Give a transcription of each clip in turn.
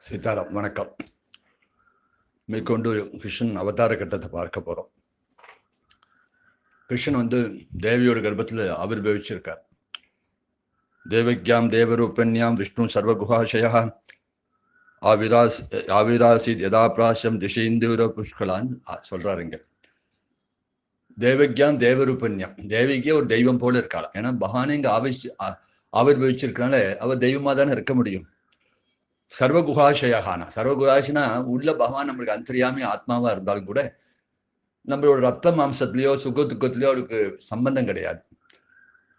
சீதாராம் வணக்கம். மேற்கொண்டு கிருஷ்ணன் அவதார கட்டத்தை பார்க்க போறோம். கிருஷ்ணன் தேவியோட கர்ப்பத்தில் ஆவிர்வவிச்சிருக்கார். தேவக்யாம் தேவரூபன்யாம் விஷ்ணு சர்வகுஹாசயா ஆவிராசி யதாபிராசம் திசைந்தூர புஷ்கலான் சொல்றாருங்க. தேவக்யாம் தேவரூபன்யாம், தேவிக்கே ஒரு தெய்வம் போல இருக்காள். ஏன்னா பகவானே இங்க ஆவிர்வவிச்சிருக்கனால அவ தெய்வமா தானே இருக்க முடியும். சர்வகுஹாசயகானா, சர்வகுஹாசினா உள்ள பகவான் நம்மளுக்கு அந்தரியாமி ஆத்மாவா இருந்தாலும் கூட நம்மளோட ரத்த மாம்சத்திலேயோ சுக துக்கத்திலேயோ அவருக்கு சம்பந்தம் கிடையாது.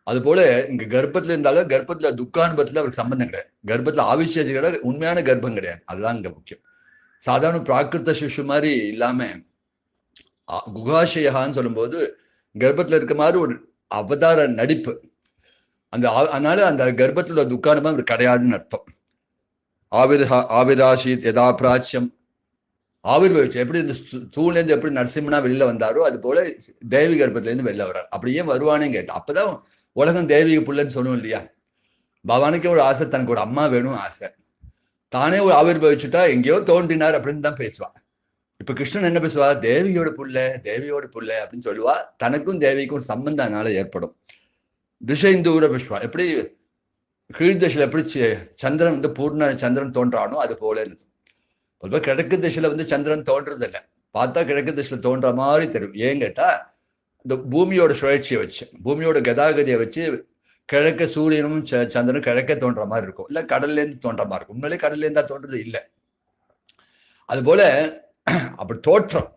அது போல இங்க கர்ப்பத்துல இருந்தாலும் கர்ப்பத்துல துக்கானுபத்துல அவருக்கு சம்பந்தம் கிடையாது. கர்ப்பத்துல ஆவிசேஷங்கள உண்மையான கர்ப்பம் கிடையாது. அதுதான் இங்க முக்கியம். சாதாரண பிராகிருத சிசு மாதிரி இல்லாம குஹாசயகான்னு சொல்லும்போது கர்ப்பத்துல இருக்க மாதிரி ஒரு அவதார நடிப்பு. அதனால அந்த கர்ப்பத்துல துக்கானுபம் அவருக்கு கிடையாதுன்னு அர்த்தம். ஆவிராசித் யதா பிராச்சியம், ஆவிர்வவிச்சு எப்படி இந்த தூண்லேருந்து எப்படி நரசிம்மனா வெளியில வந்தாரோ அது போல தேவி கர்ப்பத்திலேருந்து வெளில வர்றார். அப்படியே வருவானே கேட்டேன். அப்பதான் உலகம் தேவிக புள்ளன்னு சொல்லுவோம் இல்லையா. பகவானுக்கே ஒரு ஆசை, தனக்கு ஒரு அம்மா வேணும் ஆசை. தானே ஒரு ஆவிர்வவிச்சுட்டா எங்கேயோ தோன்றினார் அப்படின்னு தான் பேசுவா. இப்ப கிருஷ்ணன் என்ன பேசுவா? தேவியோட புள்ள, தேவியோட புள்ள அப்படின்னு சொல்லுவா. தனக்கும் தேவிக்கும் சம்பந்தம் அதனால ஏற்படும். திசைந்தூர புஷ்பா, எப்படி கீழ்திசையில் எப்படி சந்திரன் பூர்ண சந்திரன் தோன்றானோ அது போல இருந்தது. பொதுவாக கிழக்கு திசையில சந்திரன் தோன்றது இல்லை. பார்த்தா கிழக்கு திசையில தோன்ற மாதிரி தெரியும். ஏன் கேட்டா இந்த பூமியோட சுழற்சியை வச்சு, பூமியோட கதாகதியை வச்சு கிழக்க சூரியனும் சந்திரனும் கிழக்க தோன்ற மாதிரி இருக்கும், இல்ல கடல்ல இருந்து தோன்ற மாதிரி இருக்கும். உண்மையிலே கடல்ல இருந்தா தோன்றது இல்லை. அது போல அப்படி தோற்றம்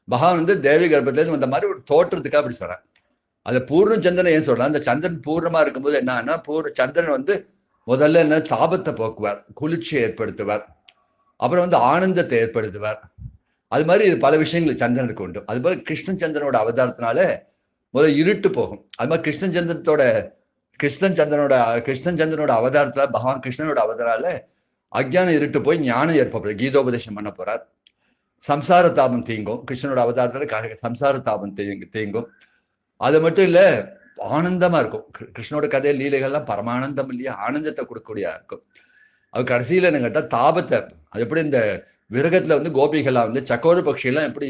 பகவான் தேவி கர்ப்பத்திலேருந்து வந்த மாதிரி ஒரு தோற்றத்துக்காக அப்படி சொல்றேன். அதை பூர்ண சந்திரன் ஏன் சொல்றான்? அந்த சந்திரன் பூர்ணமா இருக்கும்போது என்னன்னா சந்திரன் முதல்ல என்ன தாபத்தை போக்குவார், குளிர்ச்சியை ஏற்படுத்துவார், அப்புறம் ஆனந்தத்தை ஏற்படுத்துவார். அது மாதிரி பல விஷயங்கள் சந்திரனுக்கு உண்டு. அது போல கிருஷ்ணன் சந்திரனோட அவதாரத்தினால முதல்ல இருட்டு போகும். அது மாதிரி கிருஷ்ணன் சந்திரனோட அவதாரத்துல பகவான் கிருஷ்ணனோட அவதாரால அஜ்ஞான இருட்டு போய் ஞானம் ஏற்படுது. கீதோபதேசம் பண்ண போறார். சம்சார தாபம் தீங்கும். கிருஷ்ணனோட அவதாரத்துல சம்சார தாபம் தீங்கும். அது மட்டும் இல்ல, ஆனந்தமா இருக்கும். கிருஷ்ணனோட கதை லீலைகள்லாம் பரமானந்தம் இல்லையா, ஆனந்தத்தை கொடுக்கக்கூடிய இருக்கும். அது கடைசியில என்ன கேட்டா தாபத்தை, அது எப்படி இந்த விரகத்துல கோபிகள்லாம் சக்கோர பட்சியெல்லாம் எப்படி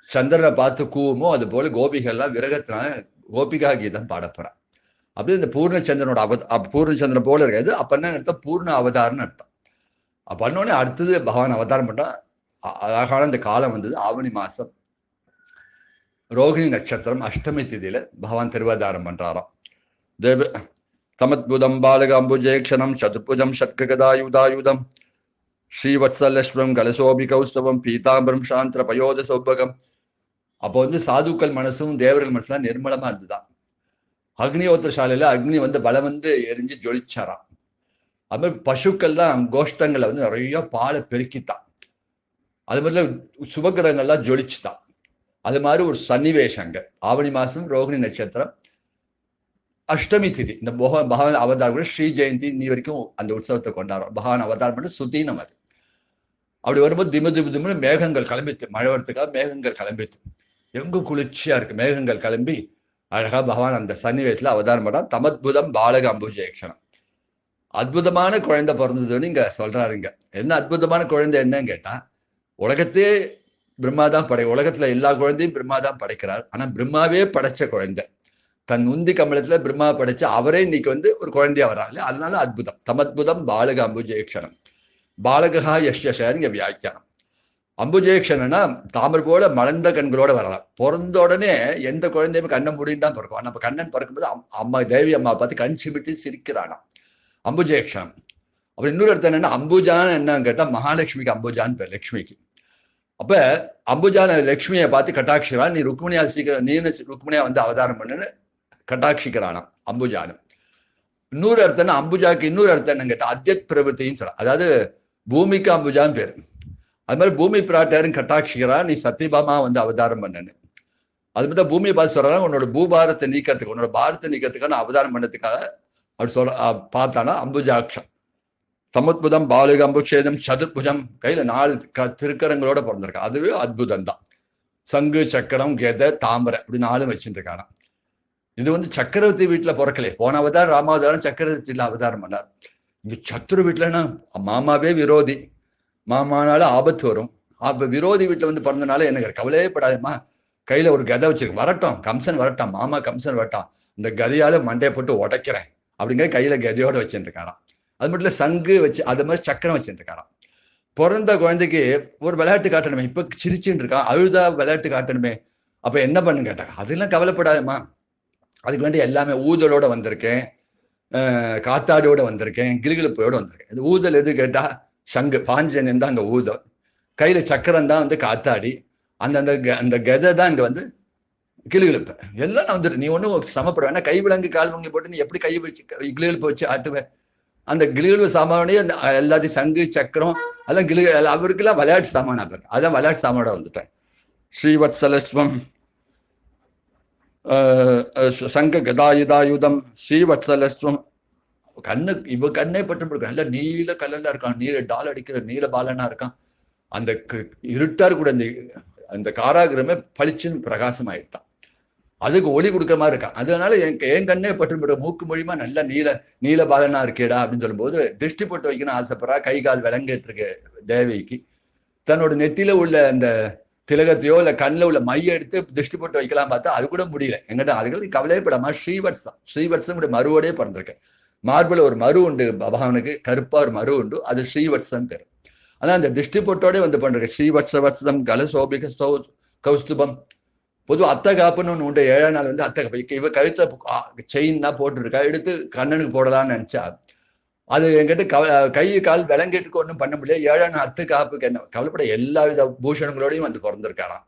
சந்திரனை பார்த்து கூவுமோ அது போல கோபிகள்லாம் விரகத்தினால கோபிகா கீதம் பாடப்போறான். அப்படி இந்த பூர்ணச்சந்திரனோட பூர்ணச்சந்திரன் போல இருக்காது. அப்ப என்ன அர்த்தம்? பூர்ண அவதாரம்னு அர்த்தம். அப்ப பண்ணோடனே அடுத்தது பகவான் அவதாரம் பண்றான். அழகான இந்த காலம் ஆவணி மாசம் ரோகிணி நட்சத்திரம் அஷ்டமி திதியில பகவான் திருவாதாரம் பண்றாராம். தேவ தமத்புதம் பாலக அம்புஜேக்ஷணம் சதுர்புஜம் ஷட்ககதாயுதாயுதம் ஸ்ரீவத்சலஸ்வம் கலசோபி கௌஸ்தவம் பீதாம்பரம் சாந்திர பயோத சௌபகம். அப்போ சாதுக்கள் மனசும் தேவர்கள் மனசுலாம் நிர்மலமா இருந்துதான். அக்னியோத்திர சாலையில அக்னி பலம் எரிஞ்சு ஜொலிச்சாராம். அது மாதிரி பசுக்கள்லாம் கோஷ்டங்களை நிறைய பாலை பெருக்கித்தான். அது மாதிரி சுபகிரகங்கள்லாம் ஜொலிச்சுதான். அது மாதிரி ஒரு சன்னிவேஷங்க. ஆவணி மாசம் ரோகிணி நட்சத்திரம் அஷ்டமி திதி. இந்த பகவான் அவதாரம் கூட ஸ்ரீ ஜெயந்தி இன்னி வரைக்கும் அந்த உற்சவத்தை கொண்டாடுறோம். பகவான் அவதாரம் பண்ணி சுத்தீனம் அது. அப்படி வரும்போது திமு மேகங்கள் கிளம்பித்து, மழை வரத்துக்காக மேகங்கள் கிளம்பித்து, எங்கும் குளிர்ச்சியா இருக்கு. மேகங்கள் கிளம்பி அழகா பகவான் அந்த சன்னிவேசத்துல அவதாரம் பண்ணான். தமத்புதம் பாலக அம்புஜேக்ஷணம், அற்புதமான குழந்தை பிறந்ததுன்னு இங்க சொல்றாருங்க. என்ன அற்புதமான குழந்தை என்னன்னு கேட்டா, உலகத்தே பிரம்மாதான் உலகத்துல எல்லா குழந்தையும் பிரம்மாதான் படைக்கிறார். ஆனா பிரம்மாவே படைச்ச குழந்தை, தன் உந்தி கமலத்துல பிரம்மா படைச்ச அவரே இன்னைக்கு ஒரு குழந்தையா வராங்க. அதனால அற்புதம். தமத்புதம் பாலக அம்புஜேக்ஷணம், பாலகா யஷ்யஷன் இங்க வியாக்கியானம். அம்புஜேக்ஷனா தாமரை போல மலர்ந்த கண்களோட வரலாம். பிறந்த உடனே எந்த குழந்தையுமே கண்ணை முடியும் தான் பிறக்கும். நம்ம கண்ணன் பிறக்கும்போது அம்மா தேவி அம்மா பார்த்து கண் சிமிட்டு சிரிக்கிறானா அம்புஜேக்ஷனம். அப்ப இன்னொரு இடத்துல என்னன்னா அம்புஜான்னு என்னன்னு கேட்டா மகாலட்சுமிக்கு அம்புஜான்னு பேர், லட்சுமிக்கு. அப்ப அம்புஜான லட்சுமியை பார்த்து கட்டாட்சிக்கிறான். நீ ருக்மிணியா சீக்கிரம் நீனு ருக்மிணியா அவதாரம் பண்ணுன்னு கட்டாட்சிக்கிறானாம் அம்புஜானு. இன்னொரு அர்த்தம்னா அம்புஜாக்கு இன்னொரு அர்த்தம் என்னன்னு கேட்டா அத்தியத் பிரவൃத்தின்னு சொல்றான். அதாவது பூமிக்கு அம்புஜான்னு பேரு. அது மாதிரி பூமி பிராட்டாரும் கட்டாட்சிக்கிறா, நீ சத்தியபாமா அவதாரம் பண்ணு. அது மாதிரி பூமியை பார்த்து சொல்றாங்க, உன்னோட பூபாரத்தை நீக்கிறதுக்கு, உன்னோட பாரத்தை நீக்கிறதுக்கான அவதாரம் பண்ணதுக்காக அப்படி பார்த்தானா அம்புஜாட்சம். சமுத்புதம் பாலுக அம்புஷேதம் சதுர்புஜம், கையில 4 திருக்கரங்களோட பிறந்திருக்கா. அதுவே அற்புதம் தான். சங்கு சக்கரம் கெதை தாமரை அப்படி 4 வச்சுட்டு இருக்கானா. இது சக்கரவர்த்தி வீட்டுல பிறக்கலையே. போன அவதாரம் ராமாவதாரம் சக்கரவர்த்தியில அவதாரம் பண்ணார். இங்க சத்ரு வீட்டுலன்னா மாமாவே விரோதி, மாமானால ஆபத்து வரும். அப்ப விரோதி வீட்டுல வந்து பிறந்தனால எனக்கு கவலையே படாதம்மா, கையில ஒரு கதை வச்சிருக்கு, வரட்டும் கம்சன் வரட்டும், மாமா கம்சன் வரட்டும், இந்த கதையால மண்டையை போட்டு உடைக்கிறேன் அப்படிங்கிற கையில கதையோட வச்சுட்டு இருக்காராம். அது மட்டும் இல்ல சங்கு வச்சு அது மாதிரி சக்கரம் வச்சுட்டு இருக்காராம். பிறந்த குழந்தைக்கு ஒரு விளையாட்டு காட்டணுமே, இப்ப சிரிச்சுட்டு இருக்கான், அழுதா விளையாட்டு காட்டணுமே, அப்ப என்ன பண்ணுன்னு கேட்டாங்க. அதெல்லாம் கவலைப்படாதம்மா, அதுக்கு வேண்டி எல்லாமே ஊதலோட வந்திருக்கேன், காத்தாடியோட வந்திருக்கேன், கிளுகிழப்பையோட வந்திருக்கேன். இது ஊதல் எது கேட்டா சங்கு, பாஞ்சன் தான் அங்க ஊதல், கையில சக்கரம் தான் வந்து காத்தாடி, அந்த அந்த கதை தான் இங்க வந்து கிளுகிழப்பு. எல்லாம் நான் வந்துட்டு நீ ஒன்றும் சமப்பட வேணா, கை விலங்கு கால் வங்கி போட்டு நீ எப்படி கை வச்சு கிளுகிழப்பு வச்சு ஆட்டுவேன். அந்த கிளுகிழப்பு சாமானே அந்த எல்லாத்தையும் சங்கு சக்கரம் அதெல்லாம் அவருக்கெல்லாம் விளையாட்டு சாமான பேர், அதான் விளையாட்டு சாமானோட வந்துட்டேன். ஸ்ரீவத்சலஸ்வம் சங்க கதாயுதாயுதம் ஸ்ரீவத்சலஸ்வம். கண்ணு இவ கண்ணே பட்டு நல்ல நீல கலர்ல இருக்கான், நீல டால் அடிக்கிற நீல பாலனா இருக்கான். அந்த இருட்டாரு கூட அந்த காராகிரமே பளிச்சுன்னு பிரகாசம் ஆயிட்டான், அதுக்கு ஒளி கொடுக்குற மாதிரி இருக்கான். அதனால என் கண்ணே பட்டு மூக்கு மொழிமா நல்ல நீல பாலனா இருக்கேடா அப்படின்னு சொல்லும்போது திருஷ்டி போட்டு வைக்கணும் ஆசைப்படுறா. கை கால் விளங்கிட்டு இருக்கு தேவிக்கு. தன்னோட நெத்தியில உள்ள அந்த திலகத்தையோ இல்ல கண்ணில் உள்ள மைய எடுத்து திருஷ்டி போட்டு வைக்கலாம் பார்த்தா அது கூட முடியல. எங்கிட்ட அதுக்கு கவலையப்படாம ஸ்ரீவத்சம் கூட மருவோடே பிறந்திருக்கேன். மார்பிள் ஒரு மரு உண்டு பகவானுக்கு, கருப்பா ஒரு மரு உண்டு, அது ஸ்ரீவத்சம் பேர். ஆனா அந்த திருஷ்டி போட்டோடே வந்து பண்றேன். ஸ்ரீவத்சவத்சம் கலசோபிக கௌஸ்துபம். பொதுவாக அத்தை காப்புன்னு ஒன்று உண்டு, 7ஆம் நாள் வந்து அத்தை காப்பு. இவ கழுத்தை செயின் தான் போட்டுருக்கா, எடுத்து கண்ணனுக்கு போடலான்னு நினைச்சா அது என்கிட்ட கை கால் விளங்கிட்டுக்கு ஒன்றும் பண்ண முடியல. 7ஆம் நாள் அத்தை காப்புக்கு என்ன கவலைப்பட, எல்லா வித பூஷணங்களோடையும் வந்து பிறந்திருக்காராம்.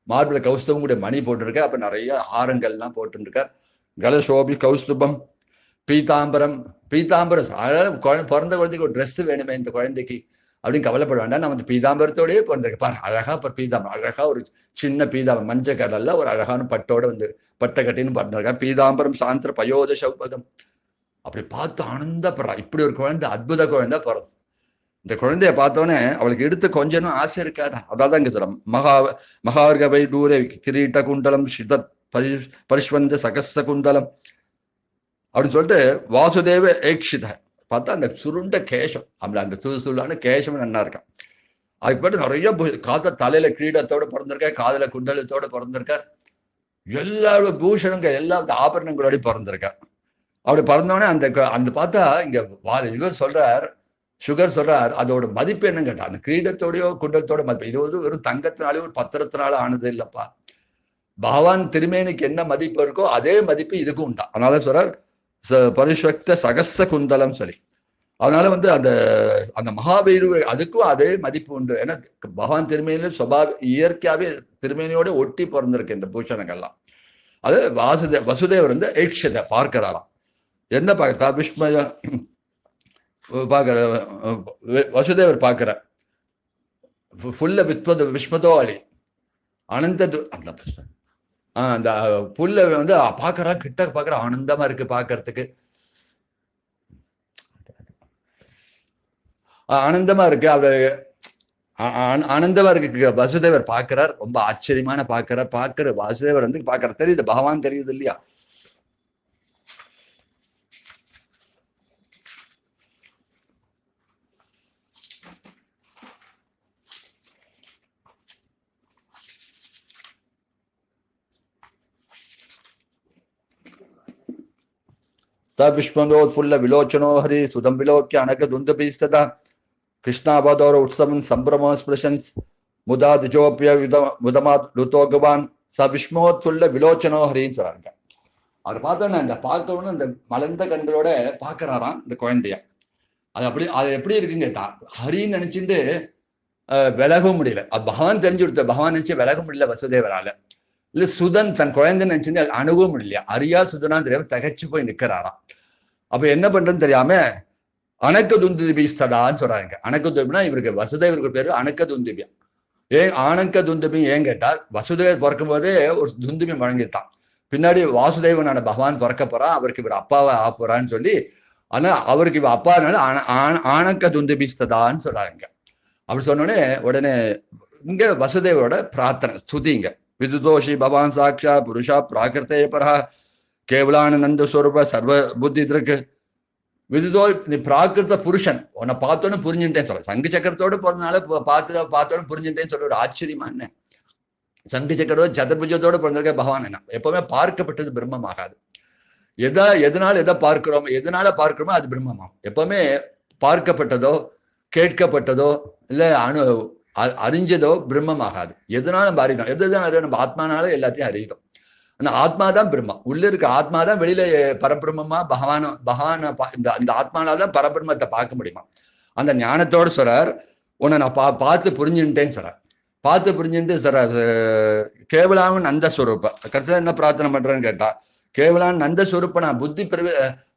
மார்பிள கௌஸ்தவம் கூட மணி போட்டிருக்கா, அப்ப நிறைய ஆரங்கள்லாம் போட்டுருக்கார். கலசோபி கௌஸ்துபம் பீதாம்பரம். பிறந்த குழந்தைக்கு ஒரு ட்ரெஸ் வேணுமே இந்த குழந்தைக்கு அப்படின்னு கவலைப்பட வேண்டாம், நம்ம பீதாம்பரத்தோடய பிறந்திருக்கு பாரு, அழகா பீதாம்பரம், அழகா ஒரு சின்ன பீதாம்பரம் மஞ்சள் கலர்ல ஒரு அழகான பட்டோட வந்து பட்டை கட்டின்னு பிறந்திருக்கா. பீதாம்பரம் சாந்திர பயோத சௌபதம். அப்படி பார்த்து ஆனந்தப்படுறா, இப்படி ஒரு குழந்தை அற்புத குழந்தை பிறகு. இந்த குழந்தைய பார்த்தோன்னே அவளுக்கு எடுத்து கொஞ்சம் ஆசை இருக்காதா? அதான் இங்க சொல்ல மகார்கவை தூர கிரீட்ட குண்டலம் சித பரிஷ்வந்த சகஸ்த குண்டலம் அப்படின்னு சொல்லிட்டு வாசுதேவ ஏக்ஷித பார்த்தா அந்த சுருண்ட கேசம், அந்த சுருளான கேசம் நல்லா இருக்கான். அதுக்கு பாட்டு நிறைய காத்த தலையில கிரீடத்தோட பிறந்திருக்கார், காதல குண்டலத்தோட பிறந்திருக்கார், எல்லாரோட பூஷணங்கள் எல்லா ஆபரணங்களோட பிறந்திருக்கார். அப்படி பிறந்தோடனே அந்த பார்த்தா இங்க இவர் சொல்றார், சுகர் சொல்றார், அதோட மதிப்பு என்னன்னு கேட்டா அந்த கிரீடத்தோடயோ குண்டலத்தோட மதிப்பு, இது வந்து வெறும் தங்கத்தினாலே ஒரு பத்திரத்தினால ஆனது இல்லப்பா. பகவான் திருமேனிக்கு என்ன மதிப்பு இருக்கோ அதே மதிப்பு இதுக்கும் உண்டா. அதனால சொல்றார் பரிஷ்வக்த சகஸ்த குந்தலம் சொல்லி. அதனால வந்து அந்த அந்த மகாபைரு அதுக்கும் அதே மதிப்பு உண்டு. ஏன்னா பகவான் திருமேனியில இயற்கையாவே திருமேனியோட ஒட்டி பிறந்திருக்கு இந்த பூஷணங்கள்லாம். அது வசுதேவர் வந்து ஏக்ஷத பார்க்கிறாராம். என்ன பார்க்கறா? விஸ்மய பார்க்கிற வசுதேவர் பார்க்கிற ஃபுல்ல விஸ்மதோ அலி அனந்த அந்த புல்ல வந்து பாக்குறா, கிட்ட பாக்குற ஆனந்தமா இருக்கு பாக்குறதுக்கு, ஆனந்தமா இருக்கு. அவரு ஆனந்தமா இருக்கு. வசுதேவர் பாக்குறார், ரொம்ப ஆச்சரியமான பாக்குற வசுதேவர் வந்து பாக்குற தெரியுது, பகவான் தெரியுது இல்லையா? விஷ்மந்தோத்புல்ல விலோச்சனோ ஹரி சுதம் விலோக்கிய அனக துந்தபீஸ்ததா கிருஷ்ணாபதோர உற்சவன் சம்பிரமோ ஸ்பிருஷன்ஸ் முதா திஜோப்பிய முதமாத் ருத்தோகவான் ச விஷ்மோத்புல்ல விலோச்சனோ ஹரின்னு சொல்றாங்க. அதை பார்த்தோன்னே அந்த பார்த்தோன்னு அந்த மலர்ந்த கண்களோட பாக்குறாராம் இந்த குழந்தைய. அது எப்படி இருக்குன்னு கேட்டா, ஹரின்னு நினைச்சுட்டு விலகவும் முடியல. அது பகவான் தெரிஞ்சு கொடுத்த, பகவான் நினைச்சு விலக முடியல வசுதேவரால. இல்ல சுதன் தன் குழந்தை நினைச்சுட்டு அணுகவும் முடியலையா, அரியா சுதனா தெரியாம தகைச்சு போய் நிக்கிறாராம். அப்ப என்ன பண்றதுன்னு தெரியாம அணக்க துந்துபிஸ்தடான்னு சொல்றாங்க. அணக்க துந்துபினா இவருக்கு வசுதேவருக்கு பேரு அணக்க துந்துபியா. ஏன் ஆணக்க துந்துபி ஏன் கேட்டா, வசுதேவர் பிறக்கும் போதே ஒரு துந்துபி வழங்கிட்டான், பின்னாடி வாசுதேவனான பகவான் பிறக்க போறான், அவருக்கு இவர் அப்பாவை ஆப்போறான்னு சொல்லி, ஆனா அவருக்கு இவ அப்பானால ஆணக்க துந்துபிஸ்ததான்னு சொல்றாங்க. அப்படி சொன்னோடனே உடனே இங்க வசுதேவரோட பிரார்த்தனை ஸ்துதிங்க. விதுதோஷி பவான் சாட்சா புருஷா பிராகிருத்தே பரா கேவலானந்த ஸ்வரூப சர்வ புத்தி திருக்கு விதுதோ நீ பிராகிருத புருஷன், உன்னை பார்த்தோன்னு புரிஞ்சுட்டேன்னு சொல்ல. சங்கு சக்கரத்தோடு பிறந்தனால பார்த்தோன்னு புரிஞ்சுட்டேன்னு சொல்ல ஒரு ஆச்சரியமா என்ன? சங்கு சக்கரத்தோடு சதுர்புஜத்தோடு பிறந்திருக்க பகவான் என்ன எப்பவுமே பார்க்கப்பட்டது பிரம்மம் ஆகாது. எதனால எதை பார்க்கிறோமோ எதனால பார்க்கிறோமோ அது பிரம்மமாகும். எப்பவுமே பார்க்கப்பட்டதோ கேட்கப்பட்டதோ இல்ல அறிஞ்சதோ பிரம்மம் ஆகாது. எதனால நம்ம அறியணும், எதுதான் அறியணும்? நம்ம ஆத்மானால எல்லாத்தையும் அறியணும். அந்த ஆத்மா தான் பிரம்மம். உள்ள இருக்க ஆத்மா தான் வெளியில பரபிரம்மமா பகவான இந்த ஆத்மானால்தான் பரபிரம்மத்தை பார்க்க முடியுமா. அந்த ஞானத்தோடு சொல்றார், உன்னை நான் பார்த்து புரிஞ்சுட்டேன்னு சொல்றார். பார்த்து புரிஞ்சுட்டு சொல்றார், கேவலாவும் நந்த ஸ்வரூப்ப. கடைசியா என்ன பிரார்த்தனை பண்றேன்னு கேட்டா, கேவலான் நந்த ஸ்வரூப்ப நான் புத்தி பிரிவு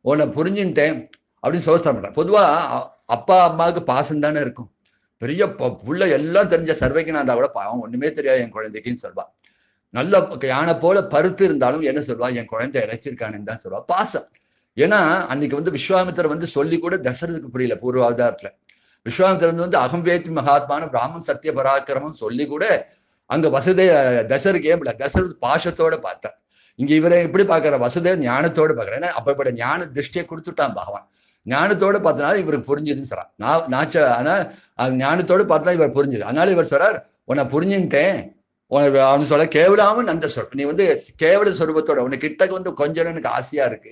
உன்னை புரிஞ்சுட்டேன் அப்படின்னு சோசனம் பண்றேன். பொதுவா அப்பா அம்மாவுக்கு பாசம் தானே இருக்கும். பெரிய புள்ள எல்லாம் தெரிஞ்ச சர்வைக்குனாண்டா கூட பாவம் ஒண்ணுமே தெரியாது என் குழந்தைக்குன்னு சொல்வா. நல்ல யானை போல பருத்து இருந்தாலும் என்ன சொல்வா, என் குழந்தை இழைச்சிருக்கானுன்னு தான் சொல்வா. பாசம். ஏன்னா அன்னைக்கு விஸ்வாமித்திரர் சொல்லி கூட தசரதுக்கு புரியல. பூர்வாவதாரத்துல விஸ்வாமித்திரர் அகம்வேத்தி மகாத்மான பிராமன் சத்திய பராக்கிரமம் சொல்லி கூட அங்க தசருக்கு ஏன் தசரது பாசத்தோட பார்த்தார். இங்க இவரை எப்படி பாக்குற, வசுதேவ் ஞானத்தோட பாக்குற. ஏன்னா அப்பப்பட்ட ஞான திருஷ்டியை கொடுத்துட்டான் பகவான். ஞானத்தோடு பார்த்தனால இவருக்கு புரிஞ்சுதுன்னு சொல்றார். ஆனா ஞானத்தோடு பார்த்தா இவர் புரிஞ்சுது. அதனால இவர் சொல்றார், உன்னை புரிஞ்சுட்டேன் அவனு சொல்ல கேவலாம நந்த சொல். நீ கேவல சொரூபத்தோட உன்னை கிட்டக்கு கொஞ்சம் எனக்கு ஆசையா இருக்கு.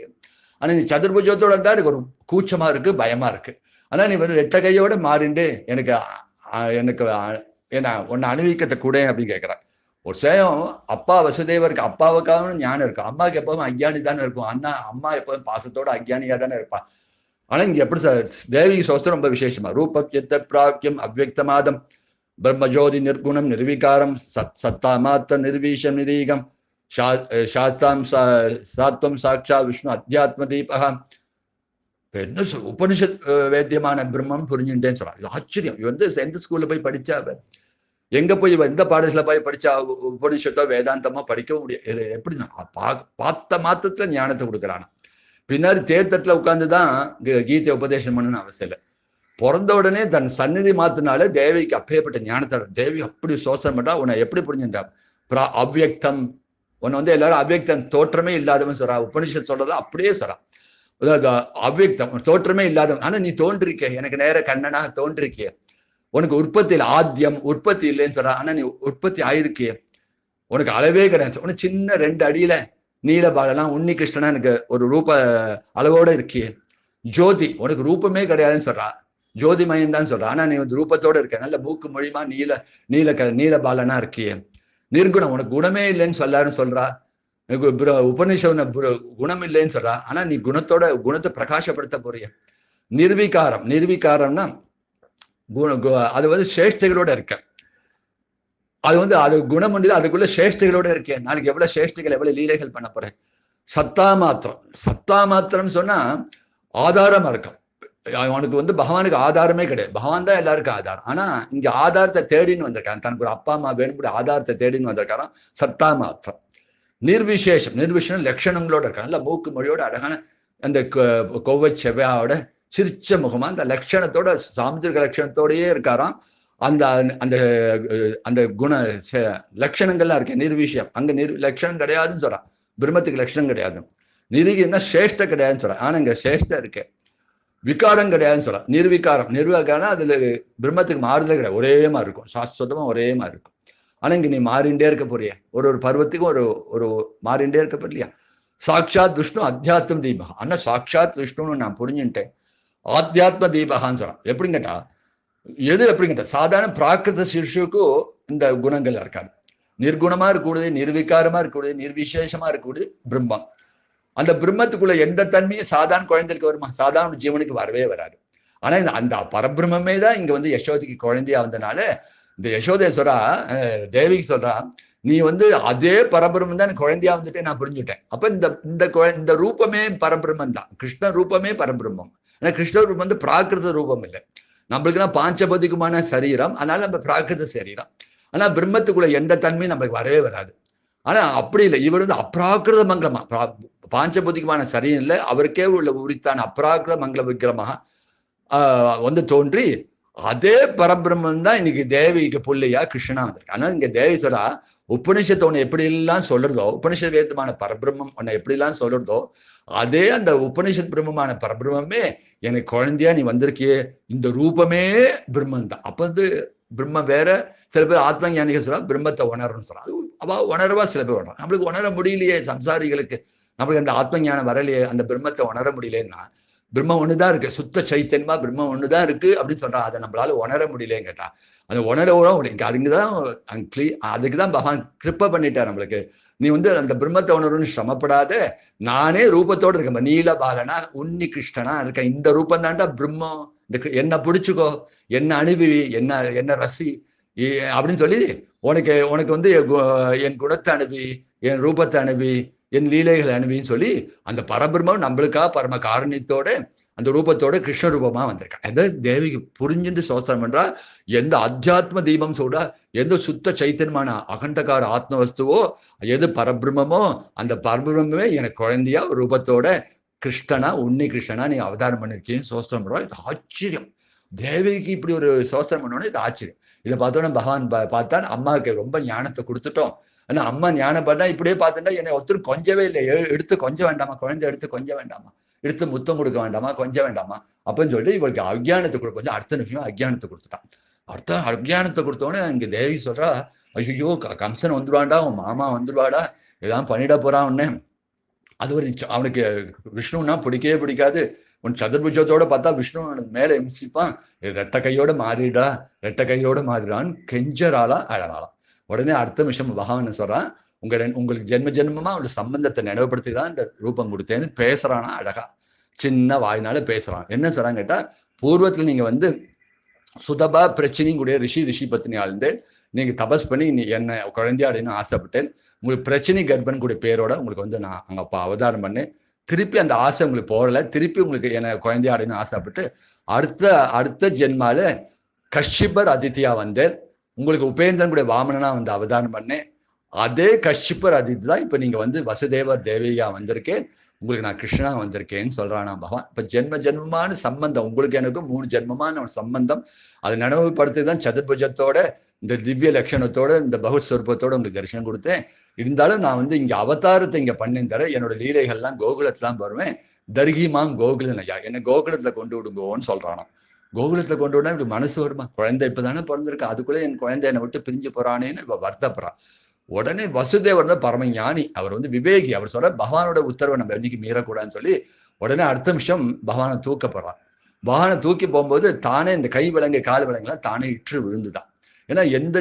ஆனா நீ சதுர்புஜத்தோட இருந்தா எனக்கு ஒரு கூச்சமா இருக்கு, பயமா இருக்கு. ஆனா நீ ரெட்ட கையோட மாறிண்டு எனக்கு என்ன உன்னை அணிவிக்கத்தை கூட அப்படின்னு கேட்கிறார். ஒரு சேயம் அப்பா வசுதேவருக்கு அப்பாவுக்காக ஞானம் இருக்கும், அம்மாவுக்கு எப்பவும் அஜ்ஞானி தானே இருக்கும். அம்மா எப்பவும் பாசத்தோட அஜ்ஞானியா தானே இருப்பா. ஆனா இங்க எப்படி தேவிக்கு சோஸ்திரம் ரொம்ப விசேஷமா, ரூபப்யத்த பிராப்தியம் அவ்வக்தமாதம் பிரம்மஜோதி நிர்குணம் நிர்விகாரம் சத்தாமாத்த நிர்வீஷம் நிரீகம் சாஸ்தாம் சாத்வம் சாட்சா விஷ்ணு அத்தியாத்ம தீபகம். என்ன உபனிஷத் வேத்தியமான பிரம்மம் புரிஞ்சுட்டேன்னு சொல்றான். ஆச்சரியம். எந்த ஸ்கூல்ல போய் படிச்சா, எங்க போய் எந்த பாடத்துல போய் படிச்சா உபனிஷத்தோ வேதாந்தமோ படிக்கவும் முடியாது. எப்படி பார்த்த மாத்திரத்துல ஞானத்தை கொடுக்குறானா. பின்னாடி தேர்தட்டில் உட்கார்ந்துதான் கீதை உபதேசம் பண்ணணும்னு அவசியம் இல்லை. பிறந்த உடனே தன் சந்நிதி மாத்தினால தேவிக்கு அப்பேற்பட்ட ஞானத்தை தேவி அப்படி சோசனம் பண்ணா. உன்னை எப்படி புரிஞ்சுட்டா, அவ்வியக்தம். உன்னை எல்லாரும் அவ்வியக்தம் தோற்றமே இல்லாதவன் சொல்றா. உபனிஷத் சொல்றதா அப்படியே சொல்றா. அவ்வியக்தம் தோற்றமே இல்லாதவன். ஆனா நீ தோன்றிருக்க, எனக்கு நேர கண்ணனா தோன்றிருக்கிய. உனக்கு உற்பத்தியில் ஆத்தியம் உற்பத்தி இல்லைன்னு சொல்றா. ஆனா நீ உற்பத்தி ஆயிருக்கிய, உனக்கு அளவே கிடையாது. உனக்கு சின்ன 2 அடியில நீலபாலெல்லாம் உன்னி கிருஷ்ணனா எனக்கு ஒரு ரூப அளவோட இருக்கியே. ஜோதி உனக்கு ரூபமே கிடையாதுன்னு சொல்றா. ஜோதிமயம் தான் சொல்றா. ஆனா நீ ரூபத்தோட இருக்க, நல்ல மூக்கு மொழிமா நீலபாலனா இருக்கியே. நிர்குணம் உனக்கு குணமே இல்லைன்னு சொல்லாருன்னு சொல்றா. உபநிஷம் குணம் இல்லைன்னு சொல்றா. ஆனா நீ குணத்தை பிரகாசப்படுத்த போறிய. நிர்விகாரம்னா அது சேஷ்டைகளோட இருக்க. அது குணம் உண்டு, அதுக்குள்ள சேஷ்டைகளோட இருக்கேன். நாளைக்கு எவ்வளவு சேஷ்டைகள் எவ்வளவு லீலைகள் பண்ண போறேன். சத்தா மாத்திரம் சொன்னா ஆதாரமா இருக்கும். அவனுக்கு பகவானுக்கு ஆதாரமே கிடையாது. பகவான் தான் எல்லாருக்கும் ஆதாரம். ஆனா இங்க ஆதாரத்தை தேடின்னு வந்திருக்காங்க. தனக்கு ஒரு அப்பா அம்மா வேணும்படி ஆதாரத்தை தேடின்னு வந்திருக்காராம். சத்தா மாத்திரம். நிர்விசேஷம் லட்சணங்களோட இருக்காங்க. நல்ல மூக்கு மொழியோட அழகான அந்த கொவ்வை செவ்வாயோட சிரிச்ச முகமா அந்த லட்சணத்தோட சாமுதிரிக லட்சணத்தோடயே இருக்காராம். அந்த அந்த அந்த குண லட்சணங்கள்லாம் இருக்கு. நிர்விஷயம் அங்க லட்சணம் கிடையாதுன்னு சொல்றான். பிரம்மத்துக்கு லட்சணம் கிடையாது. நிருகின்னா சேஷ்ட கிடையாதுன்னு சொல்றான். ஆனா இங்க சேஷ்ட இருக்கு. விகாரம் கிடையாதுன்னு சொல்றான். நிர்விகாரம் அதுல பிரம்மத்துக்கு மாறுதலே கிடையாது. ஒரே மாதிரி இருக்கும், சாஸ்வதமா ஒரே மாதிரி இருக்கும். ஆனா இங்க நீ மாறிண்டே இருக்க போறிய. ஒரு பருவத்துக்கும் ஒரு மாறிண்டே இருக்க போறியா. சாட்சாத் விஷ்ணு அத்தியாத்ம தீபகா. ஆனா சாட்சாத் விஷ்ணுன்னு நான் புரிஞ்சுட்டேன். ஆத்தியாத்ம தீபகான்னு சொல்றான். எப்படின்னு கேட்டா எப்படின்னு கேட்டா சாதாரண பிராகிருத சிருஷுக்கும் இந்த குணங்கள் இருக்காது. நிர்குணமா இருக்கக்கூடியது, நிர்விகாரமா இருக்கக்கூடியது, நிர்விசேஷமா இருக்கக்கூடியது பிரம்மம். அந்த பிரம்மத்துக்குள்ள எந்த தன்மையும் சாதாரண குழந்தைக்கு வருமா? சாதாரண ஜீவனுக்கு வரவே வராது. ஆனா அந்த பரபிரம்மே தான் இங்க யசோதைக்கு குழந்தையா வந்தனால இந்த யசோதை சொல்றா, தேவிக்கு சொல்றா, நீ அதே பரபிரம்மம் தான் குழந்தையா வந்துட்டே நான் புரிஞ்சுட்டேன். அப்ப இந்த ரூபமே பரபிரம்மம் தான். கிருஷ்ண ரூபமே பரபிரம்மம். ஆனா கிருஷ்ண ரூபம் பிராகிருத ரூபம் இல்லை. நம்மளுக்குலாம் பாஞ்சபௌதிகமான சரீரம், அதனால நம்ம பிராகிருத சரீரம். ஆனா பிரம்மத்துக்குள்ள எந்த தன்மையும் நம்மளுக்கு வரவே வராது. ஆனா அப்படி இல்லை. இவர் அப்ராகிருத மங்களமா பாஞ்சபௌதிகமான சரீரம் இல்லை, அவருக்கே உள்ள உரித்தான அப்ராகிருத மங்கள விக்கிரமாக தோன்றி அதே பரபிரம்மன் தான் இன்னைக்கு தேவிக்கு புள்ளையா கிருஷ்ணனா வந்திருக்கு. ஆனா இங்க தேவி சொல்றா, உபனிஷத்து உன்னை எப்படி எல்லாம் சொல்றதோ, உபனிஷத் வேதமான பரபிரம்மம் உன்னை எப்படி எல்லாம் சொல்றதோ, அதே அந்த உபனிஷத் பிரம்மமான பரபிரம்மே எனக்கு குழந்தையா நீ வந்திருக்கியே, இந்த ரூபமே பிரம்மன் தான். அப்ப வந்து பிரம்ம வேற. சில பேர் ஆத்ம ஞானிகள் சொல்றா பிரம்மத்தை உணரணும்னு சொல்றா. அது அவ உணர்வா சில பேர் உணர்றாங்க. நம்மளுக்கு உணர முடியலையே, சம்சாரிகளுக்கு நம்மளுக்கு அந்த ஆத்ம ஞானம் வரலையே, அந்த பிரம்மத்தை உணர முடியலன்னா, பிரம்மம் ஒண்ணுதான் இருக்கு, சுத்த சைத்தன்யமா பிரம்மம் ஒண்ணுதான் இருக்கு அப்படின்னு சொல்றா. அதை நம்மளால உணர முடியலன்னு கேட்டா, அந்த உணரவும் அதுக்குதான் அதுக்குதான் பகவான் கிருப்ப பண்ணிட்டார் நம்மளுக்கு. நீ வந்து அந்த பிரம்மத்தை உணர்வுன்னு சிரமப்படாத, நானே ரூபத்தோடு இருக்கேன், நீல பாலனா உன்னி கிருஷ்ணனா இருக்கேன், இந்த ரூபம் தாண்டா பிரம்மம், இந்த என்ன பிடிச்சுக்கோ, என்ன அனுபவி, என்ன ரசி அப்படின்னு சொல்லி உனக்கு உனக்கு வந்து என் குணத்தை அனுபவி, என் ரூபத்தை அனுபவி, என் லீலைகளை அனுபவின்னு சொல்லி அந்த பரபிரம்மம் நம்மளுக்கா பரம காரணியத்தோட அந்த ரூபத்தோட கிருஷ்ண ரூபமா வந்திருக்கான். எதாவது தேவிக்கு புரிஞ்சுட்டு சோஸ்திரம் பண்றா. எந்த அத்தியாத்ம தீபம் சொல்றா, எந்த சுத்த சைத்தன்யமான அகண்டகார ஆத்ம வஸ்துவோ, எது பரபிரம்மமோ, அந்த பரபிரம்மே எனக்கு குழந்தையா ரூபத்தோட கிருஷ்ணனா உன்னி கிருஷ்ணனா நீ அவதாரம் பண்ணிருக்கீங்க சோஸ்திரம் பண்றோம். இது ஆச்சரியம். தேவிக்கு இப்படி ஒரு சோஸ்திரம் பண்ணோன்னா இது ஆச்சரியம். இதை பார்த்தோன்னா பகவான் பார்த்தான், அம்மாவுக்கு ரொம்ப ஞானத்தை கொடுத்துட்டோம். ஆனா அம்மா ஞானம் பண்ணா இப்படியே பார்த்துட்டா என்னை ஒருத்தர் கொஞ்சவே இல்லை, எடுத்து கொஞ்சம் வேண்டாமா, குழந்தை எடுத்து கொஞ்சம் வேண்டாமா, எடுத்து முத்தம் கொடுக்க வேண்டாமா, கொஞ்சம் வேண்டாமா அப்படின்னு சொல்லிட்டு இவளுக்கு அஜ்ஞானத்தை கொடுக்க, கொஞ்சம் அடுத்த நிமிஷம் அஜ்ஞானத்தை கொடுத்துட்டான். அஜ்ஞானத்தை கொடுத்தோன்னே இங்க தேவி சொல்றா, ஐயோ கம்சன் வந்துடுவான்டா, உன் மாமா வந்துடுவாடா, இதான் பண்ணிட போறான் உடனே. அது ஒரு அவனுக்கு விஷ்ணுன்னா பிடிக்கவே பிடிக்காது. உன் சதுர்புஜத்தோட பார்த்தா விஷ்ணு மேல இம்சிப்பான், ரெட்டை கையோட மாறிடா, ரெட்டை கையோட மாறிடான்னு கெஞ்சராளா அழறாளாம். உடனே அடுத்த நிமிஷம் பகவான் சொல்றான், உங்களுக்கு ஜென்ம ஜென்மமா ஒரு சம்பந்தத்தை நினைவுபடுத்தி தான் இந்த ரூபம் கொடுத்தேன்னு பேசுறானா அழகா, சின்ன வாய்னால பேசுறான். என்ன சொல்றான்னு கேட்டா, பூர்வத்துல நீங்க வந்து சுதபா பிரச்சனையும் கூடிய ரிஷி பத்தினியா இருந்து நீங்க தபஸ் பண்ணி நீ என்ன குழந்தையாடின்னு ஆசைப்பட்டேன், உங்களுக்கு பிரச்சனை கர்ப்பன் கூடிய பேரோட உங்களுக்கு வந்து நான் அங்க அப்ப அவதாரம் பண்ணேன். திருப்பி அந்த ஆசை உங்களுக்கு போகல, திருப்பி உங்களுக்கு என்ன குழந்தையாடின்னு ஆசைப்பட்டு அடுத்த ஜென்மால கஷ்யபர் அதித்தியா வந்தேன், உங்களுக்கு உபேந்திரன் கூட வாமனனா வந்து அவதாரம் பண்ணேன். அதே கஷ்யபர் அதித்தி தான் இப்ப நீங்க வந்து வசுதேவர் தேவியா வந்திருக்கேன், உங்களுக்கு நான் கிருஷ்ணனா வந்திருக்கேன்னு சொல்றானா பகவான். இப்ப ஜென்ம ஜென்மமான சம்பந்தம், உங்களுக்கு எனக்கும் 3 ஜென்மமான சம்பந்தம், அதை நினைவுபடுத்தி தான் சதுர்புஜத்தோட இந்த திவ்ய லட்சணத்தோட இந்த பகுஸ்வரூபத்தோட உங்களுக்கு தரிசனம் கொடுத்தேன். இருந்தாலும் நான் வந்து இங்க அவதாரத்தை இங்க பண்ணேன் தர, என்னோட லீலைகள்லாம் கோகுலத்துலாம் வருவேன், தர்கிமாம் கோகுலன் ஐயா, என்ன கோகுலத்துல கொண்டு விடுங்கோன்னு சொல்றானா. கோகுலத்துல கொண்டு விட இப்படி மனசு வருமா, குழந்தை இப்பதானே பிறந்திருக்கு, அதுக்குள்ளே என் குழந்தை என்னை விட்டு பிரிஞ்சு போறானேன்னு இப்ப வருத்தப்படுறான். உடனே வசுதேவர் தான் பரம ஞானி, அவர் வந்து விவேகி, அவர் சொல்ற பகவானோட உத்தரவை நம்ம என்னைக்கு மீறக்கூடாதுன்னு சொல்லி உடனே அடுத்த நிமிஷம் பகவானை தூக்கப்படுறான். பகவானை தூக்கி போகும்போது தானே இந்த கை விலங்கு கால் விலங்குலாம் தானே இற்று விழுந்துதான். ஏன்னா எந்த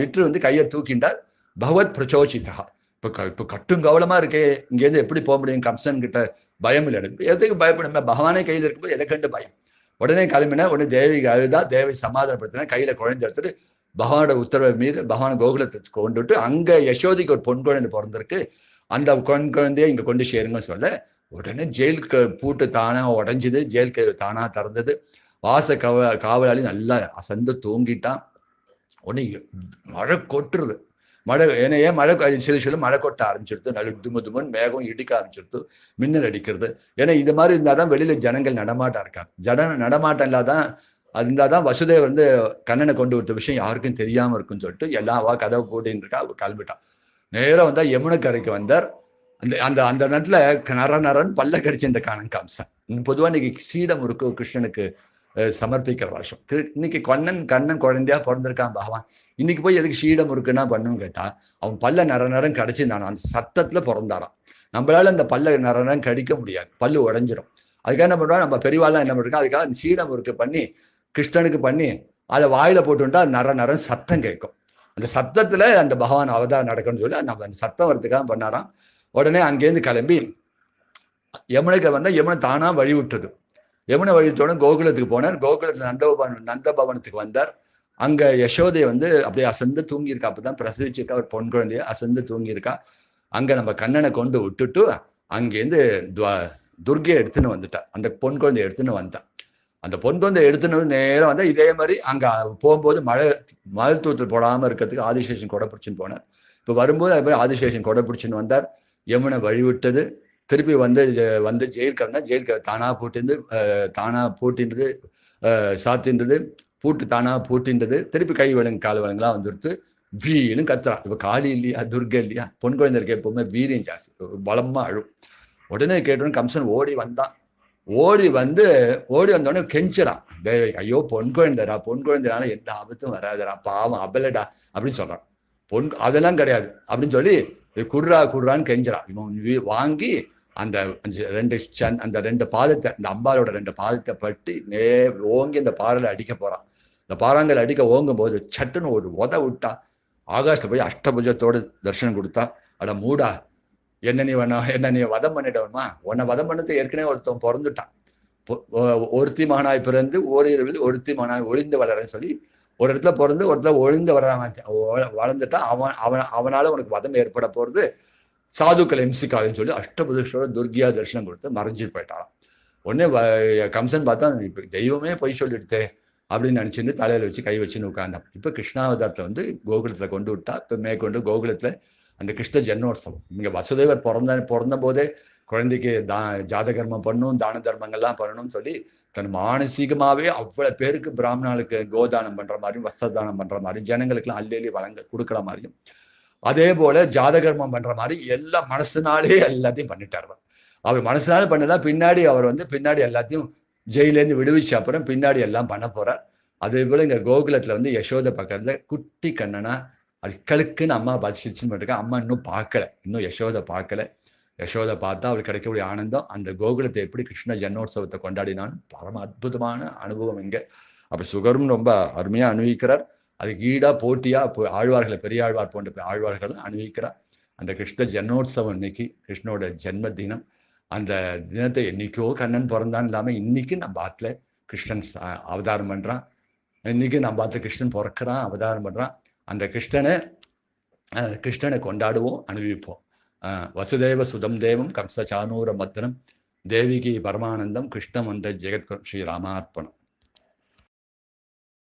இற்று வந்து கையை தூக்கின்றார், பகவத் பிரச்சோசிதா. இப்ப கட்டும் கவலமா இருக்கே, இங்கேருந்து எப்படி போக முடியும், கம்சன் கிட்ட பயம் இல்லை, எதுக்கு பயப்படும், பகவானே கையில் இருக்கும்போது எதை கண்டு பயம். உடனே கிளம்பினா, உடனே தேவிக்கு அழுதா, தேவை சமாதானப்படுத்தினா, கையில குழந்தை எடுத்துட்டு பகவானோட உத்தரவை மீது பகவான கோகுலத்தை கொண்டுட்டு, அங்க யசோதிக்கு ஒரு பொன் குழந்தை பிறந்திருக்கு, அந்த பொன் குழந்தைய இங்க கொண்டு சேருங்க சொல்ல, உடனே ஜெயிலுக்கு பூட்டு தானா உடஞ்சுது, ஜெயிலுக்கு தானா திறந்தது, வாச காவலாளி நல்லா அசந்து தூங்கிட்டான். உடனே மழை கொட்டுறது, மழை ஏன் மழை சில மழை கொட்ட ஆரம்பிச்சிருது, நல்ல துமுன்னு மேகம் இடிக்க ஆரம்பிச்சிருது, மின்னல் அடிக்கிறது. ஏன்னா இது மாதிரி இருந்தாதான் வெளியில ஜனங்கள் நடமாட்டம் இருக்காங்க, நடமாட்டம் இல்லாதான் அது இருந்தாதான் வசுதேவர் வந்து கண்ணனை கொண்டு விட்ட விஷயம் யாருக்கும் தெரியாம இருக்குன்னு சொல்லிட்டு எல்லாம் அவ கதவை போட்டின்னு இருக்கா, அவ கிளம்பிட்டான். நேரம் வந்தா யமுனைக்கரைக்கு வந்தார். அந்த நேரத்துல நரன்னு பல்ல கடிச்சு இந்த காணன் கம்சன். பொதுவா இன்னைக்கு சீடம் இருக்கு கிருஷ்ணனுக்கு சமர்ப்பிக்கிற வருஷம். இன்னைக்கு கண்ணன் குழந்தையா பிறந்திருக்கான் பகவான், இன்னைக்கு போய் எதுக்கு ஷீடம் இருக்குன்னா பண்ணுன்னு கேட்டா, அவன் பல்ல நரம் கடிச்சிருந்தானோ, அந்த சத்தத்துல பிறந்தாராம். நம்மளால அந்த பல்ல நரம் கடிக்க முடியாது, பல்லு உடஞ்சிரும். அதுக்காக என்ன பண்றோம், நம்ம பெரியவாள்லாம் என்ன பண்றோம், அதுக்காக சீடம் இருக்கு பண்ணி கிருஷ்ணனுக்கு பண்ணி அதை வாயில போட்டுட்டா நரம் சத்தம் கேட்கும். அந்த சத்தத்துல அந்த பகவான் அவதாரம் நடக்கும்னு சொல்லி நம்ம அந்த சத்தம் வரதுக்காக பண்ணாராம். உடனே அங்கேருந்து கிளம்பி யமுனைக்கு வந்தா, யமுனை தானா வழி விட்டுது. யமுனை வழித்தோட கோகுலத்துக்கு போனார். கோகுலத்துல நந்தபவனத்துக்கு வந்தார். அங்க யசோதை வந்து அப்படியே அசந்து தூங்கியிருக்கா, அப்பதான் பிரசவிச்சிருக்கா ஒரு பொன் குழந்தைய, அசந்து தூங்கியிருக்கா. அங்க நம்ம கண்ணனை கொண்டு விட்டுட்டு அங்கேருந்து துர்கையை எடுத்துன்னு வந்துட்டா, அந்த பொன் குழந்தைய எடுத்துன்னு வந்தான். அந்த பொன் குழந்தைய எடுத்துன்னு நேரம் வந்தா, இதே மாதிரி அங்க போகும்போது மழை தூத்தல் போடாம இருக்கிறதுக்கு ஆதிசேஷன் கொடை பிடிச்சின்னு போனார். இப்ப வரும்போது அது மாதிரி ஆதிசேஷன் கொடை பிடிச்சின்னு வந்தார். யமுனை வழிவிட்டது. திருப்பி ஜெயிலுக்கு வந்தா, ஜெயிலுக்கு தானா பூட்டின்றது சாத்தின்றது. பூட்டு தானா பூட்டின்றது, திருப்பி கை விலங்கு கால் விலங்குலாம் வந்துடுத்து வீன்னு கத்துறான். இப்ப காளி இல்லையா, துர்கை இல்லையா, பொன் குழந்தைக்கு எப்பவுமே வீரியம் ஜாஸ்தி, பலமா அழும். உடனே கேட்டோன்னு கம்சன் ஓடி வந்தான். ஓடி வந்தோடனே கெஞ்சுறான் தேவை, ஐயோ பொன் குழந்தைடா, பொன் குழந்தைனால எந்த ஆபத்தும் வராதுடா, பாவம் அபலடா அப்படின்னு சொல்றான். அதெல்லாம் கிடையாது அப்படின்னு சொல்லி குர்ரான்னு கெஞ்சுறான். இவன் வாங்கி அந்த ரெண்டு பாதத்தை, இந்த அம்பாலோட 2 பாதத்தை பட்டி ஓங்கி அந்த பாறையில அடிக்க போறான். இந்த பாறாங்கல் அடிக்க ஓங்கும் போது சட்டுன்னு ஒரு விட்டா, ஆகாசத்துல போய் அஷ்டபுஜத்தோடு தரிசனம் கொடுத்தா. அட மூடா, என்ன நீ வதம் பண்ணிடணுமா? உன்னை வதம் பண்ணது ஏற்கனவே ஒருத்தன் பிறந்துட்டான். ஒருத்தி மகனாய் பிறந்து ஓரிரவில் ஒருத்தி மகனாய் ஒளிந்து வளரன்னு சொல்லி ஒரு இடத்துல பிறந்து ஒரு இடத்துல ஒளிந்து வளர்ந்துட்டா அவனால உனக்கு வதம் ஏற்பட போறது, சாதுக்கள் எம்சிக்காதுன்னு சொல்லி அஷ்டபுதேஸ்வர துர்கியா தரிசனம் கொடுத்து மறைஞ்சிட்டு போயிட்டாராம். உடனே கம்சன் பார்த்தா இப்ப தெய்வமே பொய் சொல்லிடுத்தே அப்படின்னு நினைச்சுட்டு தலையில வச்சு கை வச்சுன்னு உட்கார்ந்தான். இப்ப கிருஷ்ணாவதாரத்தை கோகுலத்துல கொண்டு விட்டா. இப்ப மேற்கொண்டு கோகுலத்துல அந்த கிருஷ்ண ஜென்மோற்சவம். இங்க வசுதேவர் பிறந்த போதே குழந்தைக்கு ஜாதகர்மம் பண்ணணும், தான தர்மங்கள்லாம் பண்ணணும்னு சொல்லி தன் மானசீகமாவே அவ்வளவு பேருக்கு பிராமணாளுக்கு கோதானம் பண்ற மாதிரியும் வஸ்திரதானம் பண்ற மாதிரியும் ஜனங்களுக்கெல்லாம் அள்ளி கொடுக்குற மாதிரியும் அதே போல ஜாதகர்மம் பண்ற மாதிரி எல்லாம் மனசுனாலே எல்லாத்தையும் பண்ணிட்டார். அவர் மனசுனால பண்ணதான் பின்னாடி அவர் பின்னாடி எல்லாத்தையும் ஜெயிலேருந்து விடுவிச்ச அப்புறம் பின்னாடி எல்லாம் பண்ண போறார். அதே போல இங்க கோகுலத்துல யசோத பக்கத்துல குட்டி கண்ணனா அழுக்குன்னு அம்மா பசிச்சுன்னு பண்ணிருக்கா. அம்மா இன்னும் பார்க்கல, இன்னும் யசோதை பார்க்கல. யசோதை பார்த்தா அவளுக்கு கிடைக்கக்கூடிய ஆனந்தம். அந்த கோகுலத்தை எப்படி கிருஷ்ண ஜென்மோற்சவத்தை கொண்டாடினான்னு பரம அற்புதமான அனுபவம் இங்க. அப்ப சுகரும் ரொம்ப அருமையா அனுபவிக்கிறார். அதுக்கு ஈடா போட்டியா ஆழ்வார்களை, பெரிய ஆழ்வார் போன்ற ஆழ்வார்கள் அனுபவிக்கிறார். அந்த கிருஷ்ண ஜென்மோற்சவம் இன்னைக்கு கிருஷ்ணனோட ஜென்ம தினம். அந்த தினத்தை என்னைக்கோ கண்ணன் பிறந்தான் இல்லாம இன்னைக்கு நம்ம ஆத்துல கிருஷ்ணன் அவதாரம் பண்றான். இன்னைக்கு நம்ம ஆத்துல கிருஷ்ணன் பிறக்கிறான், அவதாரம் பண்றான். அந்த கிருஷ்ணனை கொண்டாடுவோம், அனுபவிப்போம். வசுதேவ சுதம் தேவம் கம்ச சானூர மத்தனம் தேவிகி பரமானந்தம் கிருஷ்ணம் வந்த ஜெகத்குரு ஸ்ரீ ராமார்ப்பணம்.